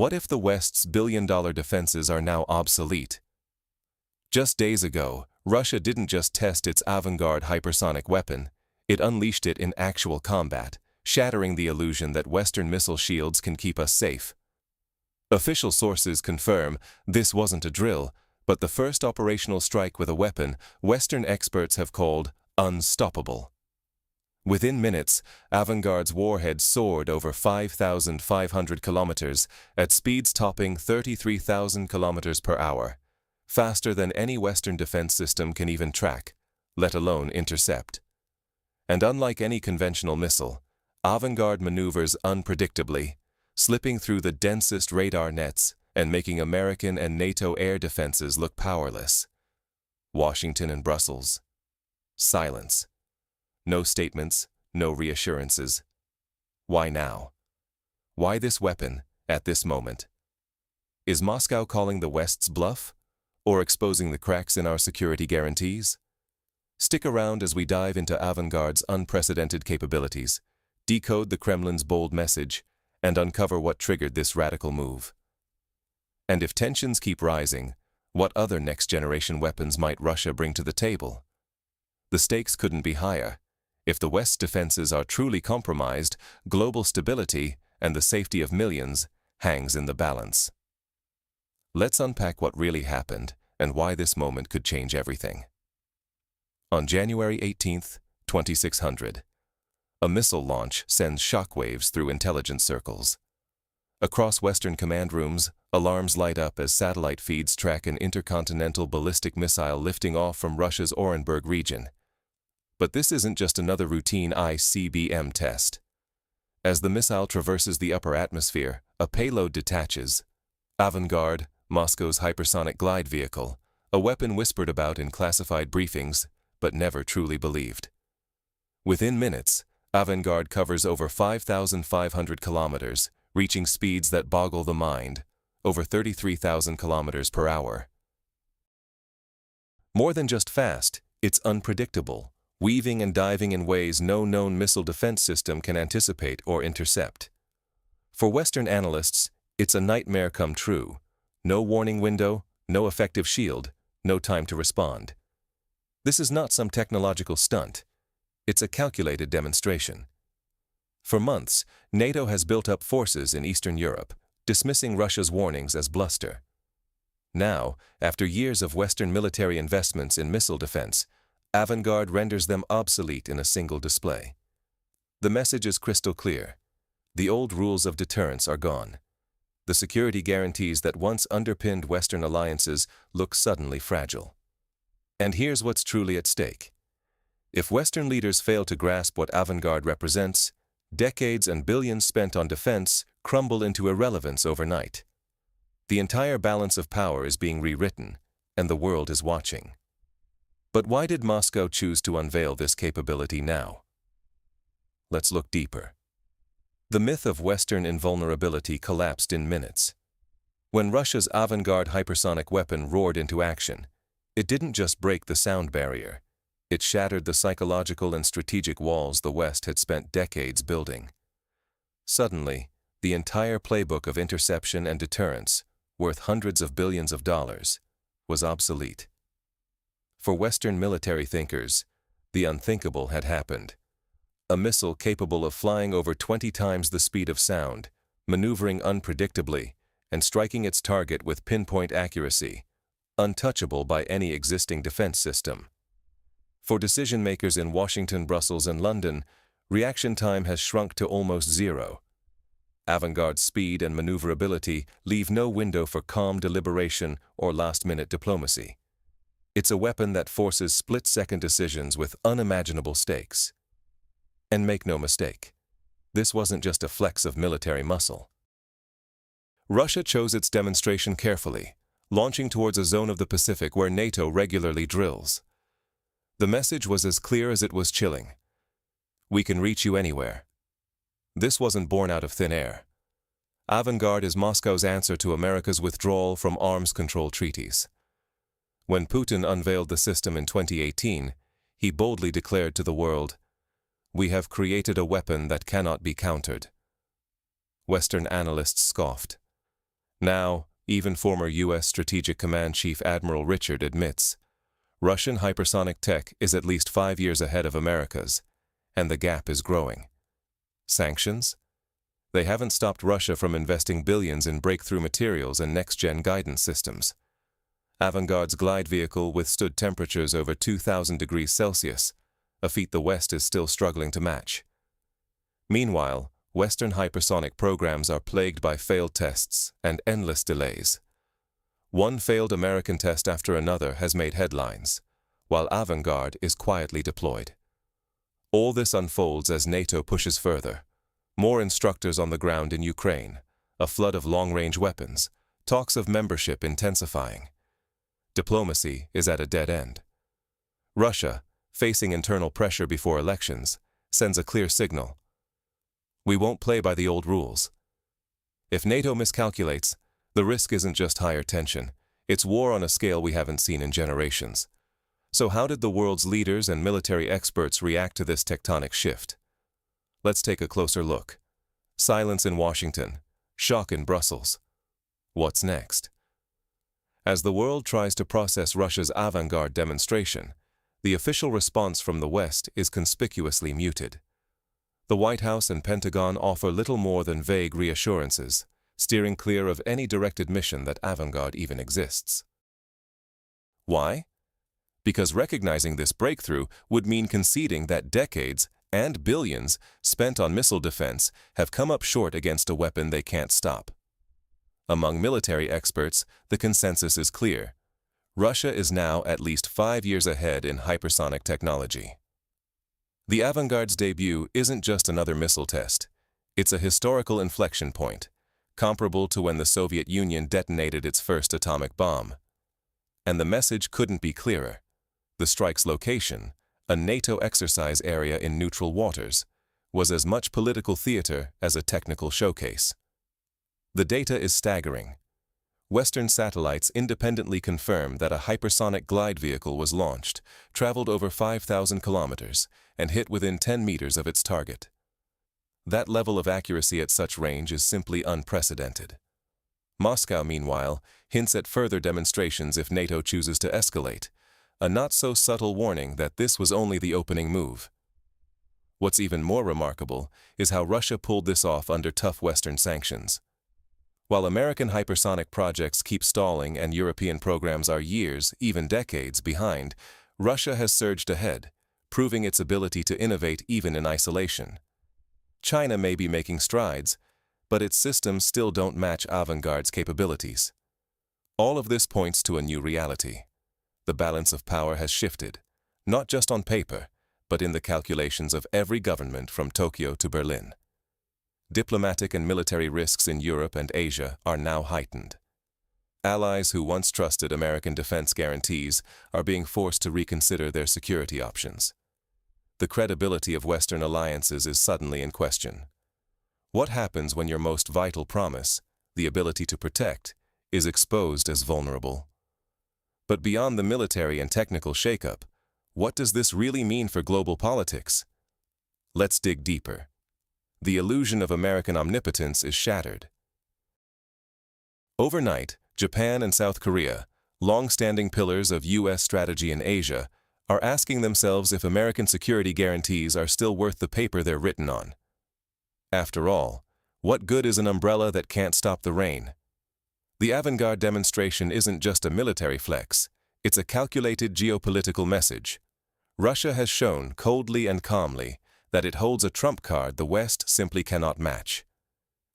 What if the West's billion-dollar defenses are now obsolete? Just days ago, Russia didn't just test its Avangard hypersonic weapon, it unleashed it in actual combat, shattering the illusion that Western missile shields can keep us safe. Official sources confirm this wasn't a drill, but the first operational strike with a weapon Western experts have called unstoppable. Within minutes, Avangard's warhead soared over 5,500 kilometers at speeds topping 33,000 kilometers per hour, faster than any Western defense system can even track, let alone intercept. And unlike any conventional missile, Avangard maneuvers unpredictably, slipping through the densest radar nets and making American and NATO air defenses look powerless. Washington and Brussels. Silence. No statements, no reassurances. Why now? Why this weapon, at this moment? Is Moscow calling the West's bluff, or exposing the cracks in our security guarantees? Stick around as we dive into Avangard's unprecedented capabilities, decode the Kremlin's bold message, and uncover what triggered this radical move. And if tensions keep rising, what other next-generation weapons might Russia bring to the table? The stakes couldn't be higher. If the West's defenses are truly compromised, global stability and the safety of millions hangs in the balance. Let's unpack what really happened and why this moment could change everything. On January 18, 2600, a missile launch sends shockwaves through intelligence circles. Across Western command rooms, alarms light up as satellite feeds track an intercontinental ballistic missile lifting off from Russia's Orenburg region. But this isn't just another routine ICBM test. As the missile traverses the upper atmosphere, a payload detaches. Avangard, Moscow's hypersonic glide vehicle, a weapon whispered about in classified briefings, but never truly believed. Within minutes, Avangard covers over 5,500 kilometers, reaching speeds that boggle the mind, over 33,000 kilometers per hour. More than just fast, it's unpredictable, weaving and diving in ways no known missile defense system can anticipate or intercept. For Western analysts, it's a nightmare come true. No warning window, no effective shield, no time to respond. This is not some technological stunt. It's a calculated demonstration. For months, NATO has built up forces in Eastern Europe, dismissing Russia's warnings as bluster. Now, after years of Western military investments in missile defense, Avangard renders them obsolete in a single display. The message is crystal clear. The old rules of deterrence are gone. The security guarantees that once underpinned Western alliances look suddenly fragile. And here's what's truly at stake. If Western leaders fail to grasp what Avangard represents, decades and billions spent on defense crumble into irrelevance overnight. The entire balance of power is being rewritten, and the world is watching. But why did Moscow choose to unveil this capability now? Let's look deeper. The myth of Western invulnerability collapsed in minutes. When Russia's Avangard hypersonic weapon roared into action, it didn't just break the sound barrier. It shattered the psychological and strategic walls the West had spent decades building. Suddenly, the entire playbook of interception and deterrence, worth hundreds of billions of dollars, was obsolete. For Western military thinkers, the unthinkable had happened. A missile capable of flying over 20 times the speed of sound, maneuvering unpredictably, and striking its target with pinpoint accuracy, untouchable by any existing defense system. For decision-makers in Washington, Brussels, and London, reaction time has shrunk to almost zero. Avangard's speed and maneuverability leave no window for calm deliberation or last-minute diplomacy. It's a weapon that forces split-second decisions with unimaginable stakes. And make no mistake, this wasn't just a flex of military muscle. Russia chose its demonstration carefully, launching towards a zone of the Pacific where NATO regularly drills. The message was as clear as it was chilling. We can reach you anywhere. This wasn't born out of thin air. Avangard is Moscow's answer to America's withdrawal from arms control treaties. When Putin unveiled the system in 2018, he boldly declared to the world, "We have created a weapon that cannot be countered." Western analysts scoffed. Now, even former U.S. Strategic Command Chief Admiral Richard admits, Russian hypersonic tech is at least 5 years ahead of America's, and the gap is growing. Sanctions? They haven't stopped Russia from investing billions in breakthrough materials and next-gen guidance systems. Avangard's glide vehicle withstood temperatures over 2,000 degrees Celsius, a feat the West is still struggling to match. Meanwhile, Western hypersonic programs are plagued by failed tests and endless delays. One failed American test after another has made headlines, while Avangard is quietly deployed. All this unfolds as NATO pushes further. More instructors on the ground in Ukraine, a flood of long-range weapons, talks of membership intensifying. Diplomacy is at a dead end. Russia, facing internal pressure before elections, sends a clear signal. We won't play by the old rules. If NATO miscalculates, the risk isn't just higher tension, it's war on a scale we haven't seen in generations. So how did the world's leaders and military experts react to this tectonic shift? Let's take a closer look. Silence in Washington, shock in Brussels. What's next? As the world tries to process Russia's Avangard demonstration, the official response from the West is conspicuously muted. The White House and Pentagon offer little more than vague reassurances, steering clear of any direct admission that Avangard even exists. Why? Because recognizing this breakthrough would mean conceding that decades and billions spent on missile defense have come up short against a weapon they can't stop. Among military experts, the consensus is clear. Russia is now at least 5 years ahead in hypersonic technology. The Avangard's debut isn't just another missile test. It's a historical inflection point, comparable to when the Soviet Union detonated its first atomic bomb. And the message couldn't be clearer. The strike's location, a NATO exercise area in neutral waters, was as much political theater as a technical showcase. The data is staggering. Western satellites independently confirm that a hypersonic glide vehicle was launched, traveled over 5,000 kilometers, and hit within 10 meters of its target. That level of accuracy at such range is simply unprecedented. Moscow, meanwhile, hints at further demonstrations if NATO chooses to escalate, a not-so-subtle warning that this was only the opening move. What's even more remarkable is how Russia pulled this off under tough Western sanctions. While American hypersonic projects keep stalling and European programs are years, even decades, behind, Russia has surged ahead, proving its ability to innovate even in isolation. China may be making strides, but its systems still don't match Avangard's capabilities. All of this points to a new reality. The balance of power has shifted, not just on paper, but in the calculations of every government from Tokyo to Berlin. Diplomatic and military risks in Europe and Asia are now heightened. Allies who once trusted American defense guarantees are being forced to reconsider their security options. The credibility of Western alliances is suddenly in question. What happens when your most vital promise, the ability to protect, is exposed as vulnerable? But beyond the military and technical shakeup, what does this really mean for global politics? Let's dig deeper. The illusion of American omnipotence is shattered. Overnight, Japan and South Korea, long-standing pillars of U.S. strategy in Asia, are asking themselves if American security guarantees are still worth the paper they're written on. After all, what good is an umbrella that can't stop the rain? The Avangard demonstration isn't just a military flex, it's a calculated geopolitical message. Russia has shown, coldly and calmly, that it holds a trump card the West simply cannot match.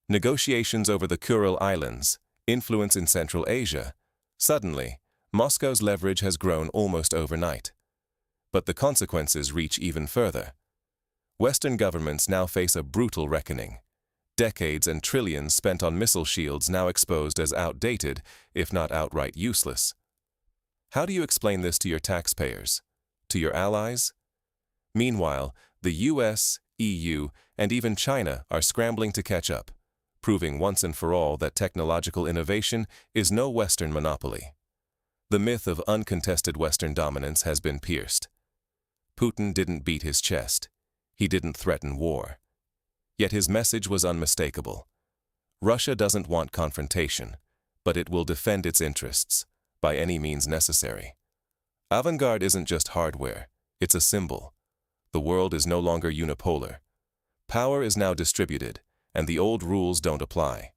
Negotiations over the Kuril Islands, influence in Central Asia. Suddenly, Moscow's leverage has grown almost overnight. But the consequences reach even further. Western governments now face a brutal reckoning. Decades and trillions spent on missile shields now exposed as outdated, if not outright useless. How do you explain this to your taxpayers? To your allies? Meanwhile, the US, EU, and even China are scrambling to catch up, proving once and for all that technological innovation is no Western monopoly. The myth of uncontested Western dominance has been pierced. Putin didn't beat his chest. He didn't threaten war. Yet his message was unmistakable. Russia doesn't want confrontation. but it will defend its interests, by any means necessary. Avangard isn't just hardware, it's a symbol. The world is no longer unipolar. Power is now distributed, and the old rules don't apply.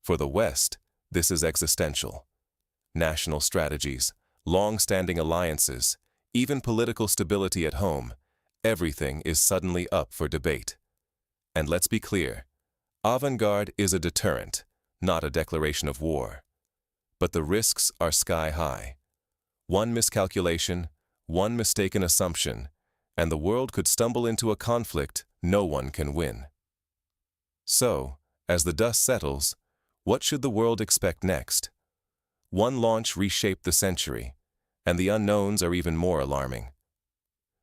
For the West, this is existential. National strategies, long-standing alliances, even political stability at home, everything is suddenly up for debate. And let's be clear, Avangard is a deterrent, not a declaration of war. But the risks are sky-high. One miscalculation, one mistaken assumption, and the world could stumble into a conflict no one can win. So, as the dust settles, what should the world expect next? One launch reshaped the century, and the unknowns are even more alarming.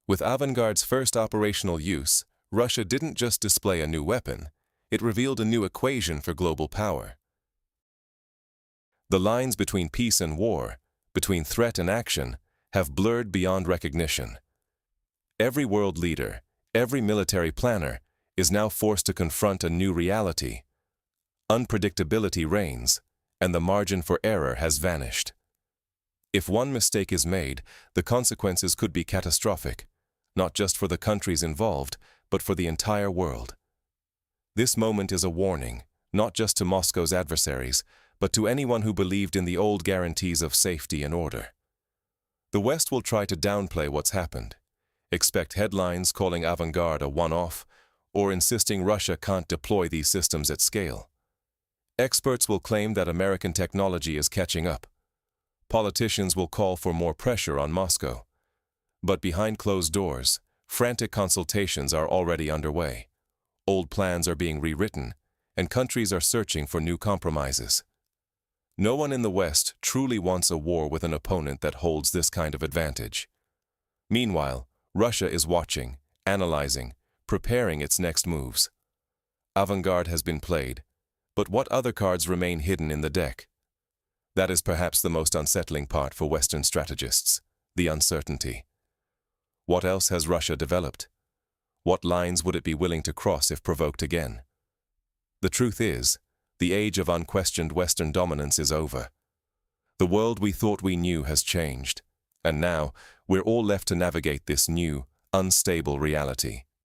With Avangard's first operational use, Russia didn't just display a new weapon, it revealed a new equation for global power. The lines between peace and war, between threat and action, have blurred beyond recognition. Every world leader, every military planner, is now forced to confront a new reality. Unpredictability reigns, and the margin for error has vanished. If one mistake is made, the consequences could be catastrophic, not just for the countries involved, but for the entire world. This moment is a warning, not just to Moscow's adversaries, but to anyone who believed in the old guarantees of safety and order. The West will try to downplay what's happened. Expect headlines calling Avangard a one-off, or insisting Russia can't deploy these systems at scale. Experts will claim that American technology is catching up. Politicians will call for more pressure on Moscow. But behind closed doors, frantic consultations are already underway. Old plans are being rewritten, and countries are searching for new compromises. No one in the West truly wants a war with an opponent that holds this kind of advantage. Meanwhile, Russia is watching, analyzing, preparing its next moves. Avangard has been played, but what other cards remain hidden in the deck? That is perhaps the most unsettling part for Western strategists, the uncertainty. What else has Russia developed? What lines would it be willing to cross if provoked again? The truth is, the age of unquestioned Western dominance is over. The world we thought we knew has changed, and now we're all left to navigate this new, unstable reality.